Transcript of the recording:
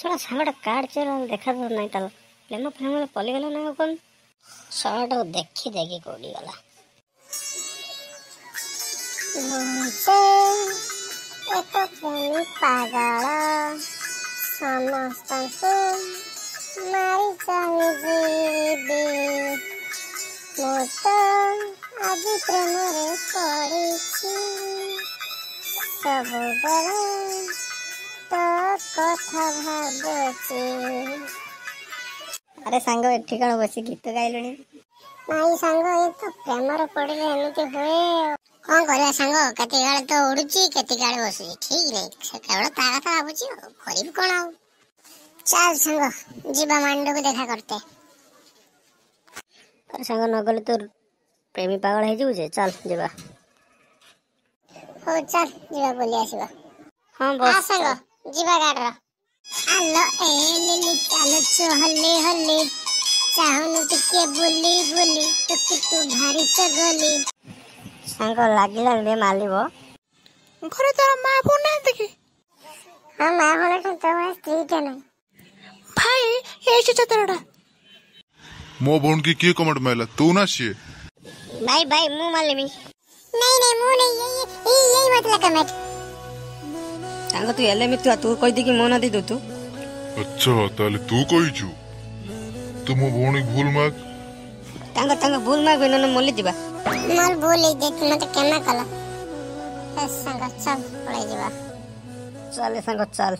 ଶଳା ସାଙ୍ଗଟା କାର୍ଡ ଚୋର ଦେଖା ତ ନାହିଁ ତାର ପ୍ରେମ ପ୍ରେମ ପଲିଗଲା ନା କଣ ଶଳାଟାକୁ ଦେଖି ଦେଖି କୋଉଠି ଗଲା। ଏକ ପ୍ରେମୀ ପାଗଳ ସମସ୍ତଙ୍କୁ ମାରି ଚାଲିଯିବି ମୁଁ ତ ଆଜି ପ୍ରେମରେ ପଡ଼ିଛି ସବୁବେଳେ ତ କଥା ଭାବୁଛି। ଆରେ ସାଙ୍ଗ ଏଠି କଣ ବସି ଗୀତ ଗାଇଲୁଣି? ନାଇଁ ସାଙ୍ଗ ଏ ତ ପ୍ରେମରେ ପଡ଼ିଲେ ଏମିତି ହୁଏ। କଣ କରିବା ସାଙ୍ଗ କେତେବେଳେ ତ ଉଡୁଛି କେତେବେଳେ ବସୁଛି ଠିକ ନାହିଁ ସେ କେବଳ ତା କଥା ଭାବୁଛି ଆଉ କରିବି କଣ ଆଉ। ଚାଲ ସାଙ୍ଗ ଯିବା ମାଣ୍ଡକୁ ଦେଖା କରତେ। ଆରେ ସାଙ୍ଗ ନଗଲେ ତୋ ପ୍ରେମୀ ପାଗଳ ହେଇଯିବୁ ଯେ ଚାଲ ଯିବା। ହଉ ଚାଲ ଯିବା ବୁଲି ଆସିବା। ହଁ ବସ ସାଙ୍ଗ ଯିବା ଗାଡିର। ଆଲୋ ଏ ଲିଲି ଚାଲୁଛୁ ହଲି ହଲି ଚାହୁଁନୁ ଟିକେ ବୁଲି ବୁଲି ତୁ ଭାରି ଚଗଲି। ସାଙ୍ଗ ଲାଗିଲାନି ଟିକେ ମାଲିବ। ଘରେ ତୋର ମା ବୋଉ ନାହାନ୍ତି କି? ହଁ ମା ଭଳି ତୋ ଭଳି ସ୍ତ୍ରୀଟେ ନାହିଁ। ଭାଇ ହେଇଛି ଚତୁରଟା। ମୋ ଭଉଣୀ की किए कमेंट मारला तू ना सिए? भाई भाई मुंह मालिमी। नहीं नहीं मुंह नहीं यही मतलब कमेंट। ତାଙ୍କ ତୁ ଏଲେ ମିତୁଆ ତୁ କହିଦେଇକି ମୋ ନା ଦେଇଦଉ ତୁ। अच्छा ताले तू कहिଛୁ तू ମୋ ଭଉଣୀ ଭୁଲ ମାଗ। ତାଙ୍କ ଭୁଲ ମାଗବେ ନହେଲେ ମଲି ଯିବା। ମୋର ଭୁଲ ହେଇ ଯାଇଥିଲା ମତେ କ୍ଷମା କଲ। ସାଙ୍ଗ ଚାଲ ପଳେଇ ଯିବା। ଚାଲେ ସାଙ୍ଗ ଚାଲ।